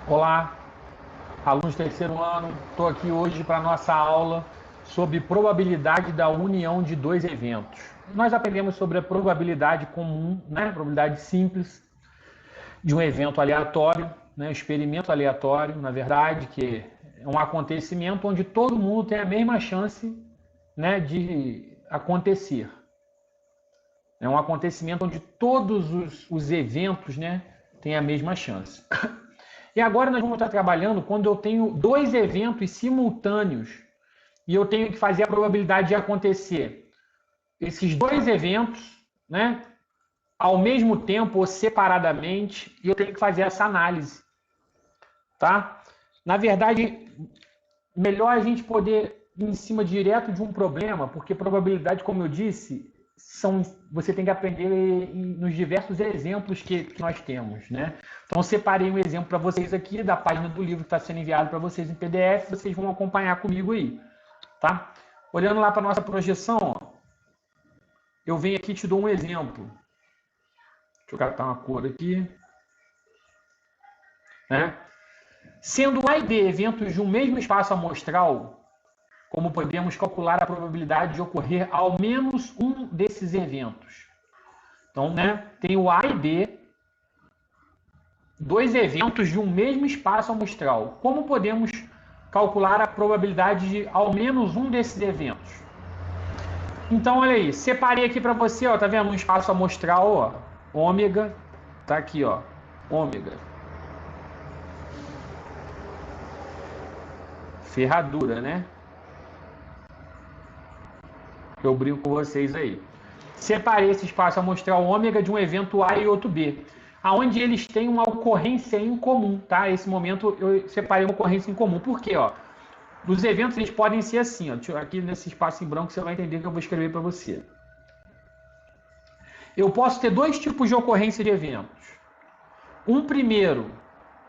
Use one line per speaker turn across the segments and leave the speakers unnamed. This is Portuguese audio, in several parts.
Olá, alunos do terceiro ano. Estou aqui hoje para a nossa aula sobre probabilidade da união de dois eventos. Nós aprendemos sobre a probabilidade comum, probabilidade simples de um evento aleatório, experimento aleatório, na verdade, que é um acontecimento onde todo mundo tem a mesma chance, de acontecer. É um acontecimento onde todos os eventos, têm a mesma chance. E agora nós vamos estar trabalhando quando eu tenho dois eventos simultâneos e eu tenho que fazer a probabilidade de acontecer esses dois eventos, ao mesmo tempo ou separadamente, e eu tenho que fazer essa análise, tá? Na verdade, melhor a gente poder ir em cima direto de um problema, porque probabilidade, como eu disse, você tem que aprender nos diversos exemplos que nós temos, Então, eu separei um exemplo para vocês aqui da página do livro que está sendo enviado para vocês em PDF, vocês vão acompanhar comigo aí, tá? Olhando lá para a nossa projeção, ó, eu venho aqui e te dou um exemplo. Deixa eu catar uma cor aqui. Sendo A e B eventos de um mesmo espaço amostral, como podemos calcular a probabilidade de ocorrer ao menos um desses eventos? Então, tem o A e B, dois eventos de um mesmo espaço amostral. Como podemos calcular a probabilidade de ao menos um desses eventos? Então, olha aí, separei aqui para você, ó, tá vendo? Um espaço amostral, ó, ômega, tá aqui, ó, ômega. Ferradura, Eu brinco com vocês aí. Separei esse espaço amostral ômega de um evento A e outro B, aonde eles têm uma ocorrência em comum, tá? Nesse momento eu separei uma ocorrência em comum. Por quê, ó? Os eventos eles podem ser assim, ó. Aqui nesse espaço em branco você vai entender que eu vou escrever para você. Eu posso ter dois tipos de ocorrência de eventos. Um primeiro,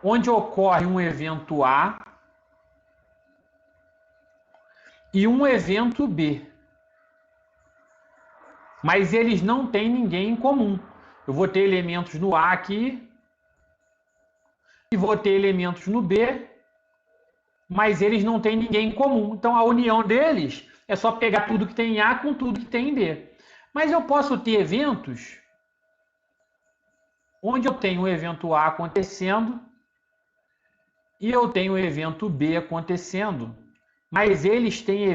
onde ocorre um evento A e um evento B. Mas eles não têm ninguém em comum. Eu vou ter elementos no A aqui e vou ter elementos no B, mas eles não têm ninguém em comum. Então a união deles é só pegar tudo que tem em A com tudo que tem em B. Mas eu posso ter eventos onde eu tenho o evento A acontecendo e eu tenho o evento B acontecendo, mas eles têm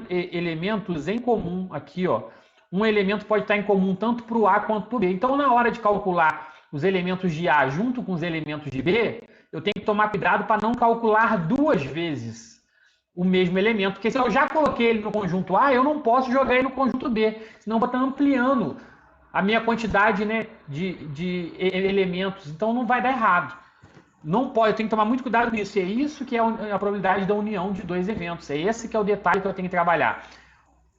elementos em comum aqui, ó. Um elemento pode estar em comum tanto para o A quanto para o B. Então, na hora de calcular os elementos de A junto com os elementos de B, eu tenho que tomar cuidado para não calcular duas vezes o mesmo elemento, porque se eu já coloquei ele no conjunto A, eu não posso jogar ele no conjunto B, senão eu vou estar ampliando a minha quantidade de elementos, então não vai dar errado. Não pode, eu tenho que tomar muito cuidado nisso, e é isso que é a probabilidade da união de dois eventos, é esse que é o detalhe que eu tenho que trabalhar.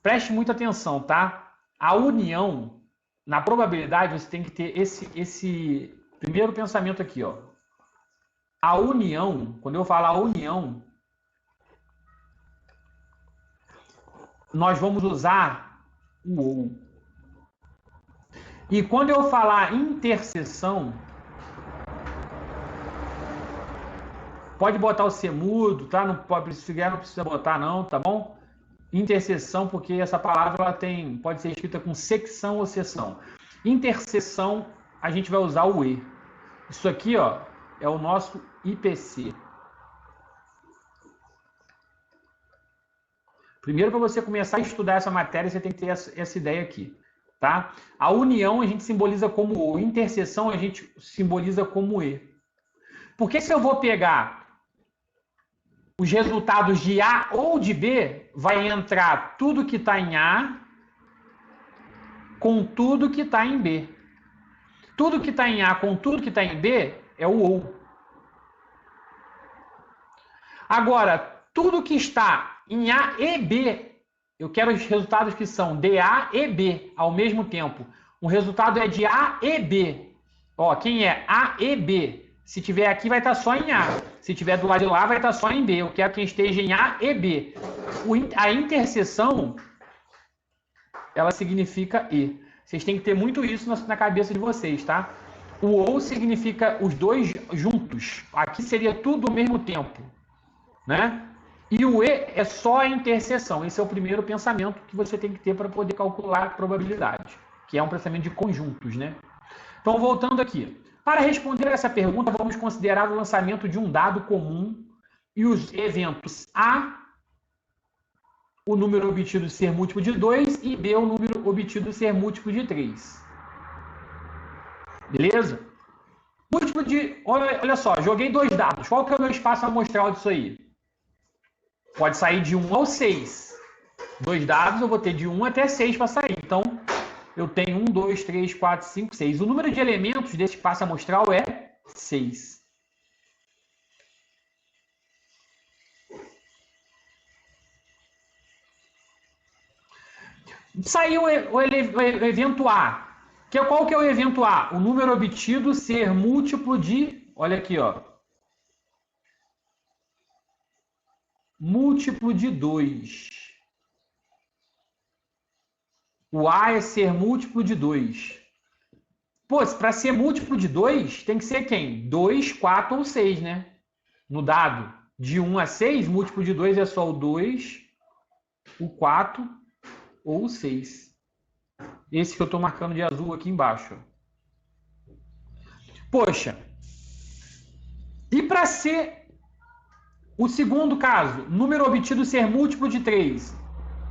Preste muita atenção, tá? A união, na probabilidade, você tem que ter esse primeiro pensamento aqui, ó. A união, quando eu falar união, nós vamos usar o ou. E quando eu falar interseção, pode botar o C mudo, tá? Não precisa botar não, tá bom? Interseção, porque essa palavra ela pode ser escrita com secção ou seção. Interseção, a gente vai usar o E. Isso aqui, ó, é o nosso IPC. Primeiro, para você começar a estudar essa matéria, você tem que ter essa ideia aqui, tá? A união a gente simboliza como O, interseção a gente simboliza como E. Porque se eu vou pegar os resultados de A ou de B, vai entrar tudo que está em A com tudo que está em B. Tudo que está em A com tudo que está em B é o OU. Agora, tudo que está em A e B, eu quero os resultados que são de A e B ao mesmo tempo. Um resultado é de A e B. Ó, quem é A e B? Se tiver aqui, vai estar só em A. Se tiver do lado de lá, vai estar só em B. Eu quero que esteja em A e B. A interseção, ela significa E. Vocês têm que ter muito isso na cabeça de vocês, tá? O ou significa os dois juntos. Aqui seria tudo ao mesmo tempo, né? E o e é só a interseção. Esse é o primeiro pensamento que você tem que ter para poder calcular a probabilidade, que é um pensamento de conjuntos, né? Então, voltando aqui. Para responder essa pergunta, vamos considerar o lançamento de um dado comum e os eventos A, o número obtido ser múltiplo de 2, e B, o número obtido ser múltiplo de 3. Beleza? Múltiplo de... Olha só, joguei 2 dados. Qual que é o meu espaço amostral disso aí? Pode sair de 1 ao 6. 2 dados, eu vou ter de 1 até 6 para sair. Então, eu tenho 1, 2, 3, 4, 5, 6. O número de elementos desse espaço amostral é 6. Saiu o evento A. Qual que é o evento A? O número obtido ser múltiplo de... Olha aqui, ó. Múltiplo de 2. O A é ser múltiplo de 2. Pô, para ser múltiplo de 2, tem que ser quem? 2, 4 ou 6, né? No dado. De 1 a 6, múltiplo de 2 é só o 2, o 4 ou o 6. Esse que eu estou marcando de azul aqui embaixo. Poxa. E para ser o segundo caso, número obtido ser múltiplo de 3.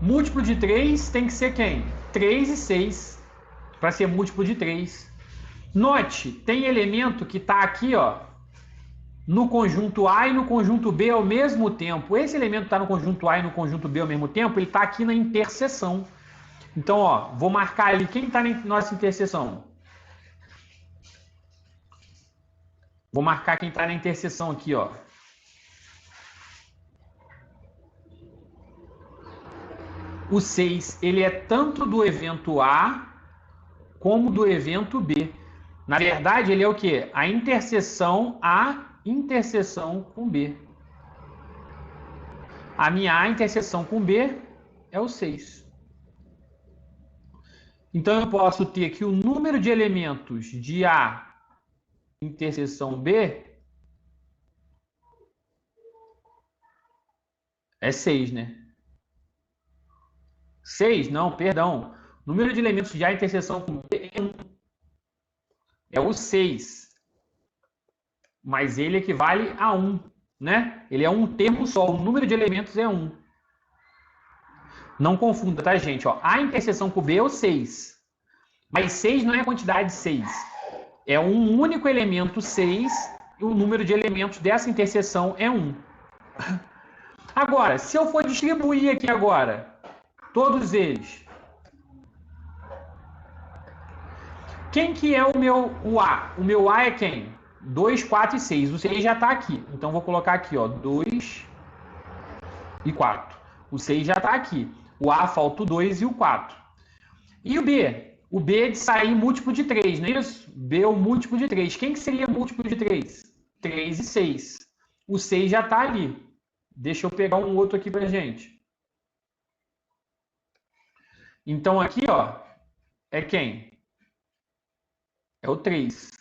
Múltiplo de 3 tem que ser quem? 3 e 6. Para ser múltiplo de 3. Note, tem elemento que está aqui, ó, no conjunto A e no conjunto B ao mesmo tempo. Esse elemento está no conjunto A e no conjunto B ao mesmo tempo, ele está aqui na interseção. Então, ó, vou marcar ali quem está na nossa interseção. Vou marcar quem está na interseção aqui, ó. O 6, ele é tanto do evento A como do evento B. Na verdade, ele é o quê? A interseção A interseção com B. A minha A interseção com B é o 6. Então, eu posso ter que o número de elementos de A interseção B é 6, né? 6? Não, perdão. O número de elementos de A interseção com B é 1. É o 6. Mas ele equivale a 1, né? Ele é um termo só. O número de elementos é 1. Não confunda, tá, gente? Ó, A interseção com B é o 6. Mas 6 não é a quantidade 6. É um único elemento 6 e o número de elementos dessa interseção é 1. Agora, se eu for distribuir aqui agora, todos eles, quem que é o A? O meu A é quem? 2, 4 e 6. O 6 já está aqui. Então, vou colocar aqui, ó, 2 e 4. O 6 já está aqui. O A falta o 2 e o 4. E o B? O B é de sair múltiplo de 3, não é isso? B é o múltiplo de 3. Quem que seria múltiplo de 3? 3 e 6. O 6 já está ali. Deixa eu pegar um outro aqui pra gente. Então, aqui, ó, é quem? É o 3.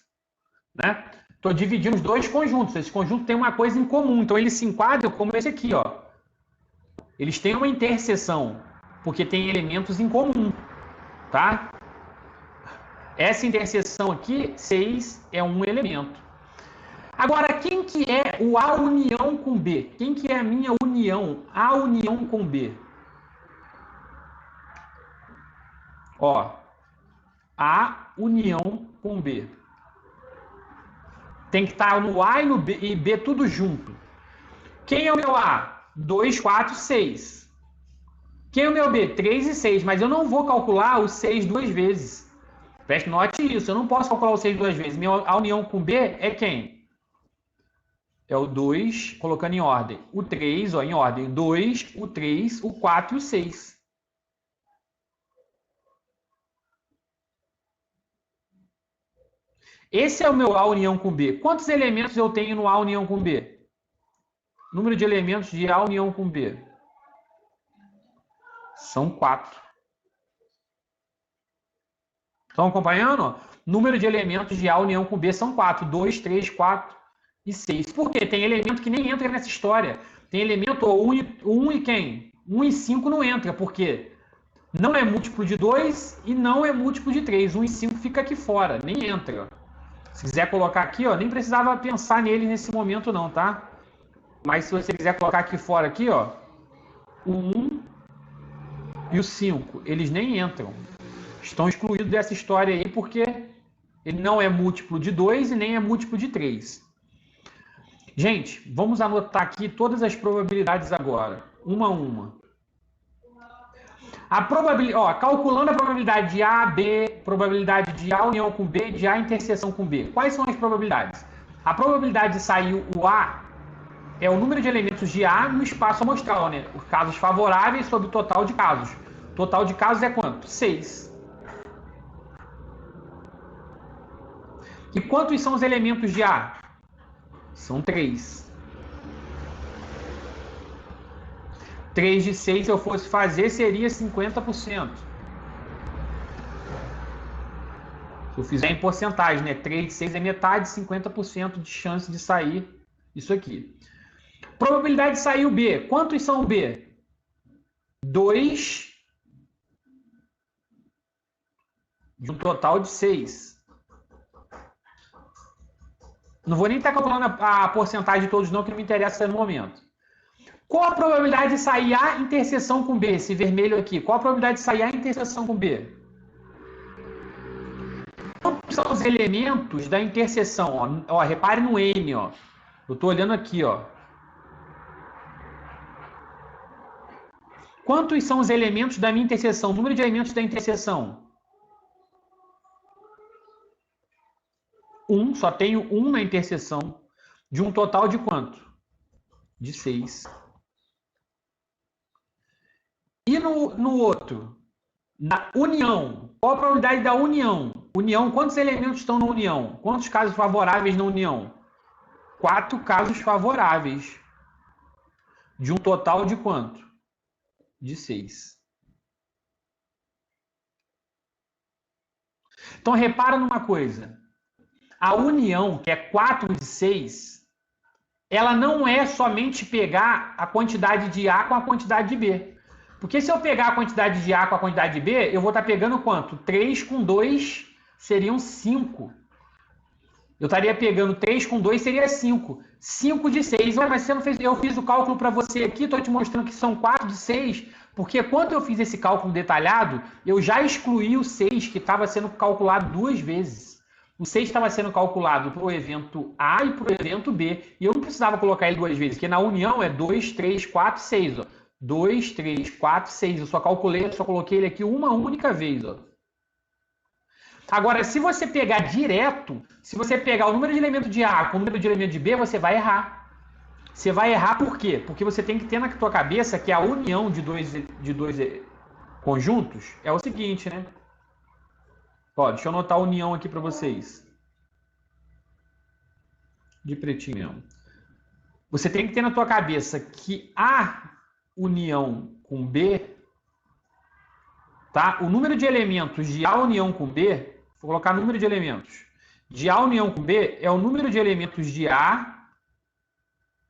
Né? Estou dividindo os dois conjuntos. Esse conjunto tem uma coisa em comum. Então, eles se enquadram como esse aqui, ó. Eles têm uma interseção, porque tem elementos em comum, tá? Essa interseção aqui, 6, é um elemento. Agora, quem que é o A união com B? Quem que é a minha união? A união com B. Ó, A união com B. Tem que estar no A e no B, e B tudo junto. Quem é o meu A? 2, 4, 6. Quem é o meu B? 3 e 6. Mas eu não vou calcular o 6 duas vezes. Preste note isso. Eu não posso calcular o 6 duas vezes. A união com B é quem? É o 2, colocando em ordem. O 3, ó, em ordem. 2, o 3, o 4 e o 6. Esse é o meu A união com B. Quantos elementos eu tenho no A união com B? Número de elementos de A união com B. São 4. Estão acompanhando? Número de elementos de A união com B são 4. 2, 3, 4 e 6. Por quê? Tem elemento que nem entra nessa história. Tem elemento 1 e quem? 1 e 5 não entra. Por quê? Não é múltiplo de 2 e não é múltiplo de 3. 1 e 5 fica aqui fora, nem entra. Se quiser colocar aqui, ó, nem precisava pensar nele nesse momento não, tá? Mas se você quiser colocar aqui fora, aqui, ó, o 1 e o 5, eles nem entram. Estão excluídos dessa história aí porque ele não é múltiplo de 2 e nem é múltiplo de 3. Gente, vamos anotar aqui todas as probabilidades agora, uma a uma. A probabilidade, ó, calculando a probabilidade de A, B, probabilidade de A união com B, de A interseção com B. Quais são as probabilidades? A probabilidade de sair o A é o número de elementos de A no espaço amostral, né? Os casos favoráveis sobre o total de casos. O total de casos é quanto? 6. E quantos são os elementos de A? São 3. 3 de 6, se eu fosse fazer, seria 50%. Se eu fizer em porcentagem, né? 3 de 6 é metade, 50% de chance de sair isso aqui. Probabilidade de sair o B. Quantos são o B? 2 de um total de 6. Não vou nem estar calculando a porcentagem de todos não, que não me interessa no momento. Qual a probabilidade de sair A interseção com B? Esse vermelho aqui. Qual a probabilidade de sair A interseção com B? Quantos são os elementos da interseção? Ó, repare no M, ó. Eu estou olhando aqui, ó. Quantos são os elementos da minha interseção? O número de elementos da interseção? 1. Só tenho 1 na interseção. De um total de quanto? De 6. E no outro? Na união. Qual a probabilidade da união? União, quantos elementos estão na união? Quantos casos favoráveis na união? 4 casos favoráveis. De um total de quanto? De 6. Então, repara numa coisa. A união, que é 4 de 6, ela não é somente pegar a quantidade de A com a quantidade de B. Porque se eu pegar a quantidade de A com a quantidade de B, eu vou estar pegando quanto? 3 com 2 seriam 5. Eu estaria pegando 3 com 2 seria 5. 5 de 6. Mas você não fez. Eu fiz o cálculo para você aqui, estou te mostrando que são 4 de 6, porque quando eu fiz esse cálculo detalhado, eu já excluí o 6 que estava sendo calculado 2 vezes. O 6 estava sendo calculado para o evento A e para o evento B. E eu não precisava colocar ele 2 vezes, porque na união é 2, 3, 4, 6. Ó. 2, 3, 4, 6. Eu só calculei, eu só coloquei ele aqui uma única vez. Ó. Agora, se você pegar direto, se você pegar o número de elementos de A com o número de elementos de B, você vai errar. Você vai errar por quê? Porque você tem que ter na tua cabeça que a união de dois conjuntos é o seguinte, né? Ó, deixa eu anotar a união aqui para vocês. De pretinho mesmo. Você tem que ter na tua cabeça que A união com B, tá? O número de elementos de A união com B, vou colocar número de elementos. De A união com B é o número de elementos de A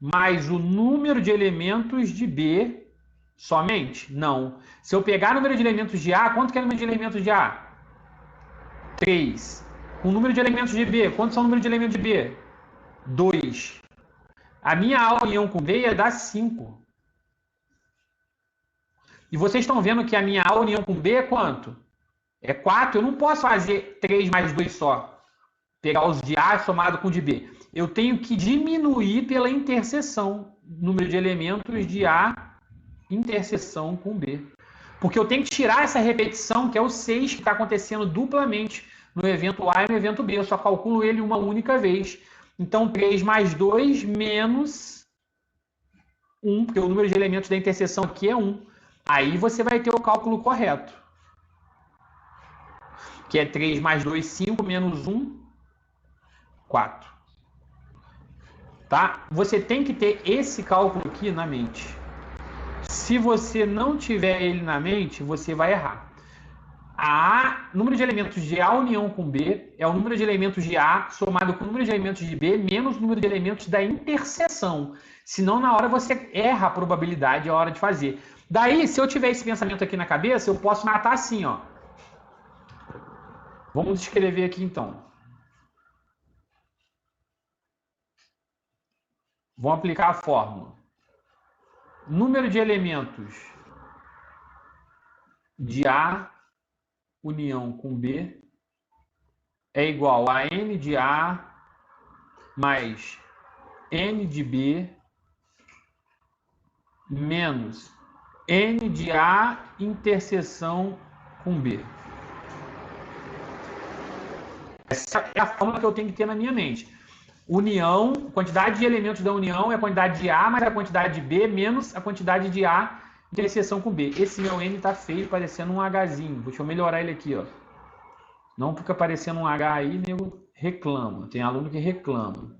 mais o número de elementos de B somente? Não. Se eu pegar o número de elementos de A, quanto que é o número de elementos de A? 3. O número de elementos de B, quantos são o número de elementos de B? 2. A minha A união com B ia dar 5. E vocês estão vendo que a minha A união com B é quanto? É 4. Eu não posso fazer 3 mais 2 só. Pegar os de A somado com o de B. Eu tenho que diminuir pela interseção. Número de elementos de A interseção com B. Porque eu tenho que tirar essa repetição, que é o 6, que está acontecendo duplamente no evento A e no evento B. Eu só calculo ele uma única vez. Então, 3 mais 2 menos 1, porque o número de elementos da interseção aqui é 1. Aí você vai ter o cálculo correto. Que é 3 mais 2, 5, menos 1, 4. Tá? Você tem que ter esse cálculo aqui na mente. Se você não tiver ele na mente, você vai errar. número de elementos de A união com B é o número de elementos de A somado com o número de elementos de B menos o número de elementos da interseção. Senão, na hora você erra a probabilidade, a hora de fazer. Daí, se eu tiver esse pensamento aqui na cabeça, eu posso matar assim, ó. Vamos escrever aqui, então. Vamos aplicar a fórmula. Número de elementos de A união com B é igual a N de A mais N de B menos N de A interseção com B. Essa é a fórmula que eu tenho que ter na minha mente. União, quantidade de elementos da união é a quantidade de A mais a quantidade de B menos a quantidade de A interseção com B. Esse meu N tá feio, parecendo um Hzinho. Deixa eu melhorar ele aqui, ó. Não fica parecendo um H aí, nego reclama. Tem aluno que reclama.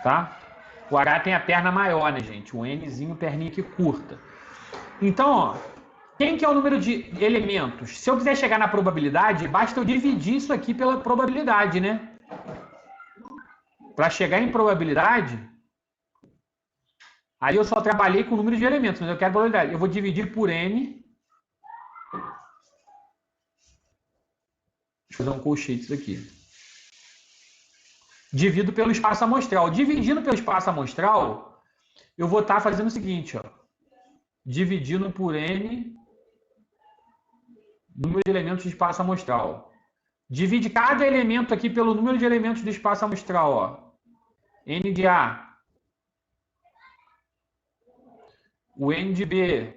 Tá? O H tem a perna maior, né, gente? O Nzinho, perninha que curta. Então, ó, quem que é o número de elementos? Se eu quiser chegar na probabilidade, basta eu dividir isso aqui pela probabilidade, né? Para chegar em probabilidade, aí eu só trabalhei com o número de elementos, mas eu quero probabilidade. Eu vou dividir por N. Deixa eu fazer um colchete isso aqui. Divido pelo espaço amostral. Dividindo pelo espaço amostral, eu vou estar fazendo o seguinte, ó. Dividindo por N número de elementos de espaço amostral. Divide cada elemento aqui pelo número de elementos do espaço amostral, ó. N de A. O N de B.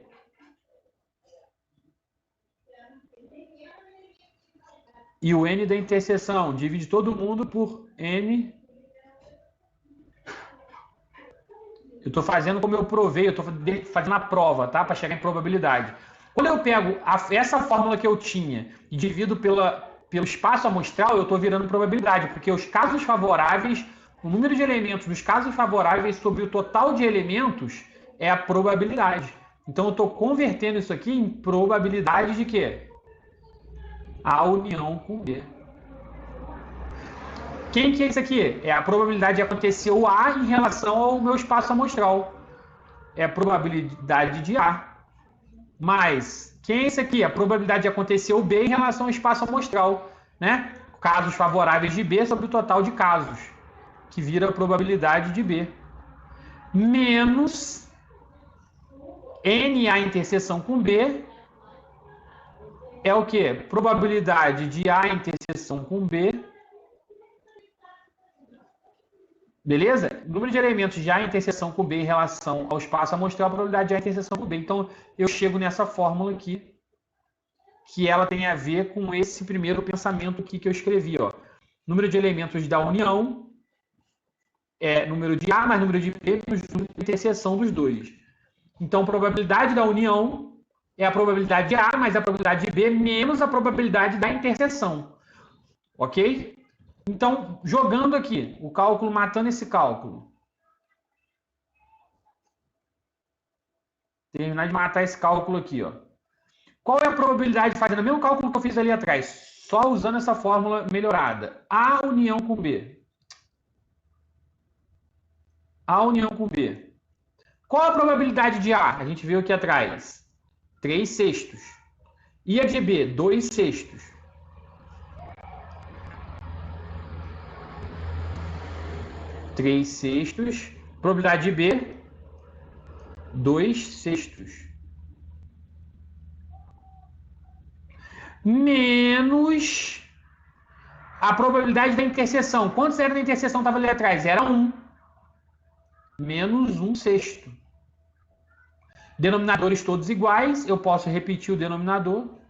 E o N da interseção. Divide todo mundo por N. Eu estou fazendo como eu provei, eu estou fazendo a prova, tá? Para chegar em probabilidade. Quando eu pego essa fórmula que eu tinha e divido pelo espaço amostral, eu estou virando probabilidade, porque os casos favoráveis, o número de elementos dos casos favoráveis sobre o total de elementos é a probabilidade. Então, eu estou convertendo isso aqui em probabilidade de quê? A união com B. Quem que é isso aqui? É a probabilidade de acontecer o A em relação ao meu espaço amostral. É a probabilidade de A. Mas, quem é esse aqui? A probabilidade de acontecer o B em relação ao espaço amostral, né? Casos favoráveis de B sobre o total de casos, que vira a probabilidade de B. Menos NA interseção com B é o quê? Probabilidade de A interseção com B. Beleza? Número de elementos de A interseção com B em relação ao espaço amostral, a probabilidade de A interseção com B. Então, eu chego nessa fórmula aqui, que ela tem a ver com esse primeiro pensamento aqui que eu escrevi, ó. Número de elementos da união é número de A mais número de B menos número de interseção dos dois. Então, probabilidade da união é a probabilidade de A mais a probabilidade de B menos a probabilidade da interseção. Ok? Então, jogando aqui, o cálculo, matando esse cálculo. Terminar de matar esse cálculo aqui, ó. Qual é a probabilidade, fazendo o mesmo cálculo que eu fiz ali atrás, só usando essa fórmula melhorada? A união com B. A união com B. Qual a probabilidade de A? A gente viu aqui atrás. 3/6. E a de B? 2/6. 3/6. Probabilidade de B, 2/6. Menos a probabilidade da interseção. Quantos era da interseção estava ali atrás? Era 1. Menos 1/6. Denominadores todos iguais. Eu posso repetir o denominador,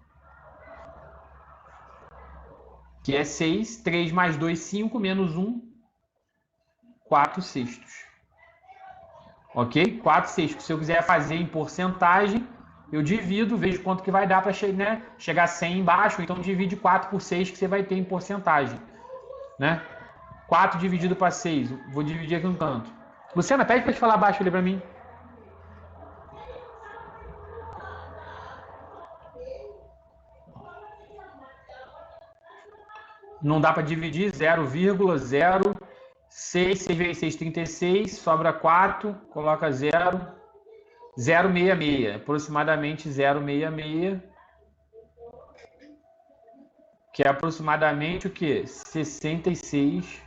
que é 6. 3 mais 2, 5. Menos 1, 4/6. Ok? 4/6. Se eu quiser fazer em porcentagem, eu divido, vejo quanto que vai dar para chegar a 100 embaixo. Então, divide 4 por 6 que você vai ter em porcentagem. Né? 4 dividido para 6. Vou dividir aqui no canto. Luciana, pede para te falar baixo ali para mim. Não dá para dividir, 0,06, 6 vezes 6, 36, sobra 4, coloca 0, 0,66, aproximadamente 0,66, que é aproximadamente o quê? 66%.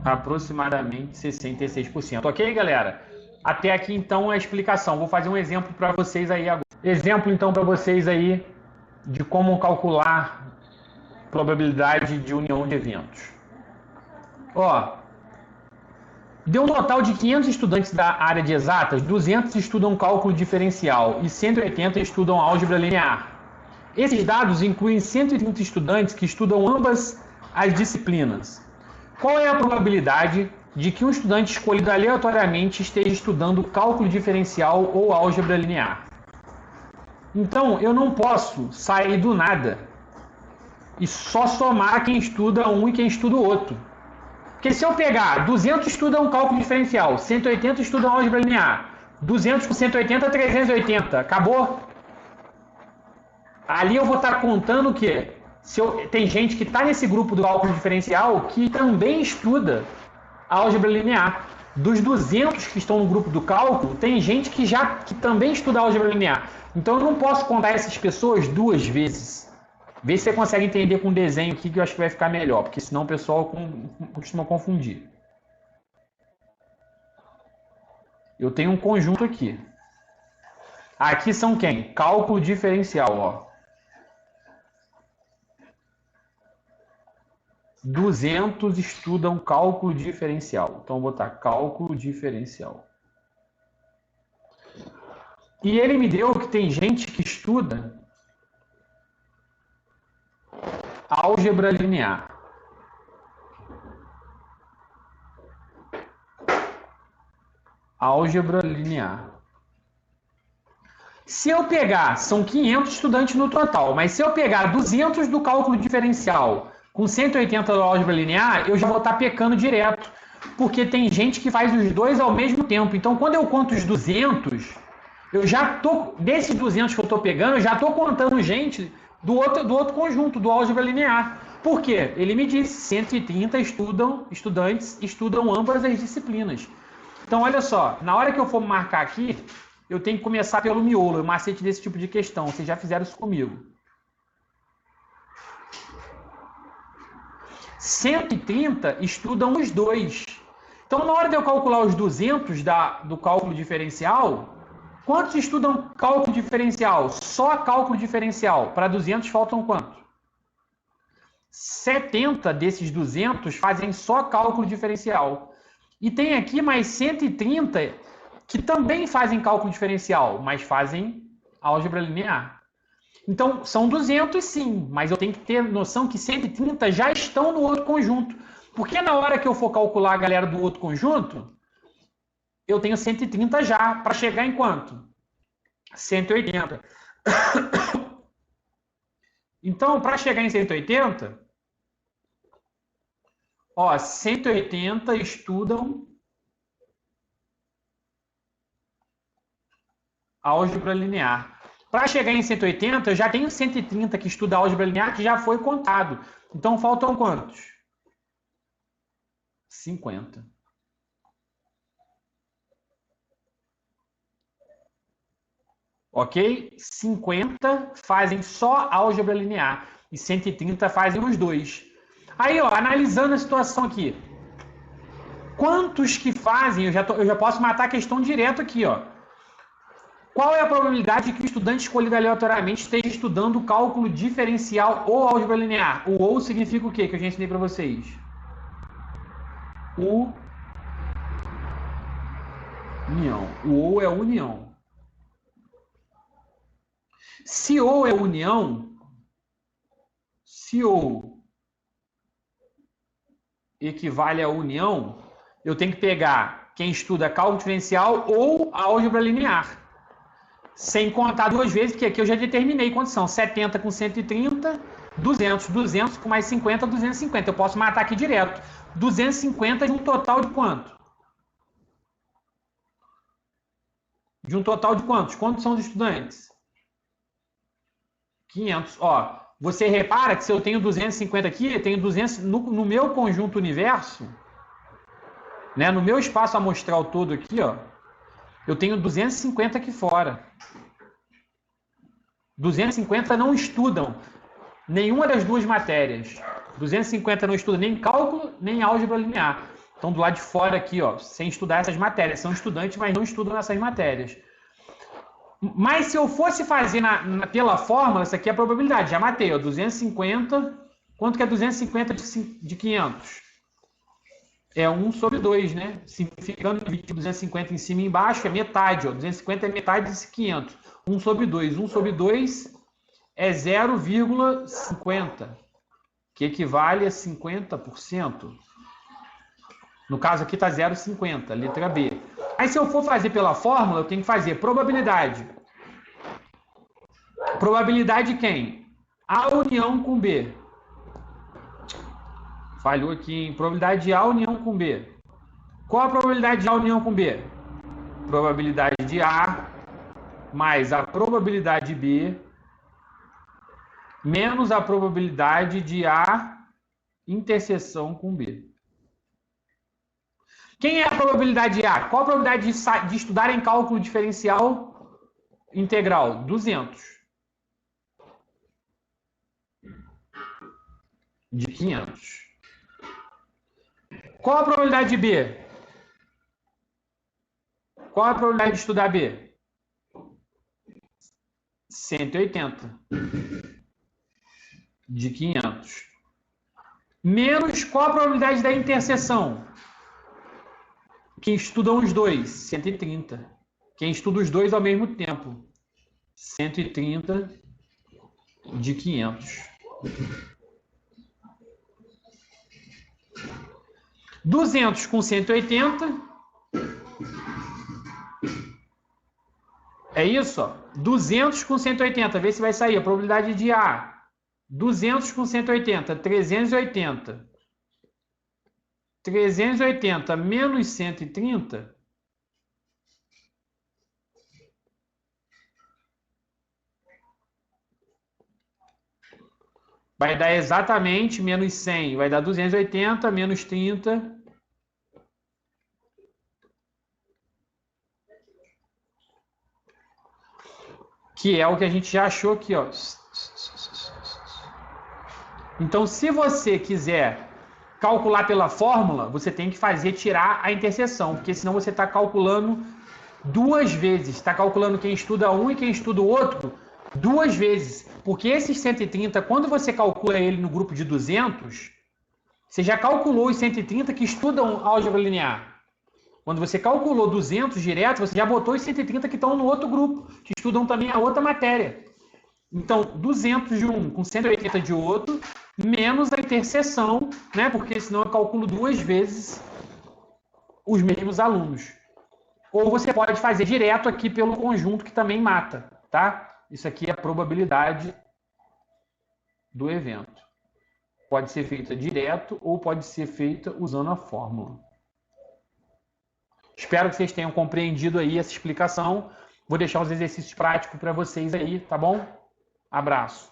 Aproximadamente 66%. Ok, galera? Até aqui, então, a explicação. Vou fazer um exemplo para vocês aí agora. Exemplo, então, para vocês aí de como calcular probabilidade de união de eventos. Ó, deu um total de 500 estudantes da área de exatas, 200 estudam cálculo diferencial e 180 estudam álgebra linear. Esses dados incluem 130 estudantes que estudam ambas as disciplinas. Qual é a probabilidade de que um estudante escolhido aleatoriamente esteja estudando cálculo diferencial ou álgebra linear? Então, eu não posso sair do nada e só somar quem estuda um e quem estuda o outro. Porque se eu pegar 200 estudam cálculo diferencial, 180 estudam álgebra linear, 200 com 180, 380, acabou? Ali eu vou estar contando o quê? Tem gente que está nesse grupo do cálculo diferencial que também estuda álgebra linear. Dos 200 que estão no grupo do cálculo, tem gente que também estuda álgebra linear. Então eu não posso contar essas pessoas duas vezes. Vê se você consegue entender com o desenho aqui, que eu acho que vai ficar melhor, porque senão o pessoal costuma confundir. Eu tenho um conjunto aqui. Aqui são quem? Cálculo diferencial, ó. 200 estudam cálculo diferencial. Então, vou botar cálculo diferencial. E ele me deu que tem gente que estuda álgebra linear. Álgebra linear. Se eu pegar, são 500 estudantes no total, mas se eu pegar 200 do cálculo diferencial com 180 da álgebra linear, eu já vou estar pecando direto, porque tem gente que faz os dois ao mesmo tempo. Então, quando eu conto os 200, eu já tô, desses 200 que eu estou pegando, eu já estou contando gente do outro conjunto, do álgebra linear. Por quê? Ele me disse, 130 estudantes estudam ambas as disciplinas. Então, olha só, na hora que eu for marcar aqui, eu tenho que começar pelo miolo, o macete desse tipo de questão. Vocês já fizeram isso comigo. 130 estudam os dois. Então, na hora de eu calcular os 200 do cálculo diferencial, quantos estudam cálculo diferencial? Só cálculo diferencial. Para 200 faltam quanto? 70 desses 200 fazem só cálculo diferencial. E tem aqui mais 130 que também fazem cálculo diferencial, mas fazem álgebra linear. Então, são 200 sim, mas eu tenho que ter noção que 130 já estão no outro conjunto. Porque na hora que eu for calcular a galera do outro conjunto, eu tenho 130 já, para chegar em quanto? 180. Então, para chegar em 180, ó, 180 estudam álgebra linear. Para chegar em 180, eu já tenho 130 que estuda álgebra linear, que já foi contado. Então, faltam quantos? 50. Ok? 50 fazem só álgebra linear e 130 fazem os dois. Aí, ó, analisando a situação aqui. Quantos que fazem? Eu já posso matar a questão direto aqui, ó. Qual é a probabilidade de que o estudante escolhido aleatoriamente esteja estudando cálculo diferencial ou álgebra linear? O ou significa o quê? Que eu já ensinei para vocês. União. O ou é união. Se ou é união, se ou equivale a união, eu tenho que pegar quem estuda cálculo diferencial ou álgebra linear. Sem contar duas vezes, porque aqui eu já determinei quantos são. 70 com 130 200. 200 com mais 50, 250. Eu posso matar aqui direto. 250 de um total de quanto? De um total de quantos? Quantos são os estudantes? 500. Ó, você repara que se eu tenho 250 aqui, eu tenho 200 no meu conjunto universo, né, no meu espaço amostral todo aqui, ó, eu tenho 250 aqui fora. 250 não estudam nenhuma das duas matérias. 250 não estuda nem cálculo, nem álgebra linear. Estão do lado de fora aqui, ó, sem estudar essas matérias. São estudantes, mas não estudam essas matérias. Mas se eu fosse fazer pela fórmula, essa aqui é a probabilidade. Já matei, ó, 250. Quanto que é 250 de 500? É 1 sobre 2, né? Simplificando, dividir 250 em cima e embaixo, é metade. Ó. 250 é metade de 500. 1 sobre 2. 1 sobre 2 é 0,50, que equivale a 50%. No caso aqui está 0,50, letra B. Aí se eu for fazer pela fórmula, eu tenho que fazer probabilidade. Probabilidade de quem? A união com B. Falhou aqui, hein? Probabilidade de A união com B. Qual a probabilidade de A união com B? Probabilidade de A mais a probabilidade de B menos a probabilidade de A interseção com B. Quem é a probabilidade de A? Qual a probabilidade de estudar em cálculo diferencial integral? 200. De 500. Qual a probabilidade de B? Qual a probabilidade de estudar B? 180. De 500. Menos qual a probabilidade da interseção? Quem estuda os dois? 130. Quem estuda os dois ao mesmo tempo? 130 de 500. 200 com 180. É isso? Ó. 200 com 180. Vê se vai sair a probabilidade de A. 200 com 180. 380. 380 menos 130. Vai dar exatamente menos 100. Vai dar 280 menos 30. Que é o que a gente já achou aqui, ó. Então, se você quiser calcular pela fórmula, você tem que tirar a interseção, porque senão você está calculando duas vezes. Está calculando quem estuda um e quem estuda o outro duas vezes. Porque esses 130, quando você calcula ele no grupo de 200, você já calculou os 130 que estudam álgebra linear. Quando você calculou 200 direto, você já botou os 130 que estão no outro grupo, que estudam também a outra matéria. Então, 200 de um com 180 de outro, menos a interseção, né? Porque senão eu calculo duas vezes os mesmos alunos. Ou você pode fazer direto aqui pelo conjunto, que também mata, tá? Isso aqui é a probabilidade do evento. Pode ser feita direto ou pode ser feita usando a fórmula. Espero que vocês tenham compreendido aí essa explicação. Vou deixar os exercícios práticos para vocês aí, tá bom? Abraço.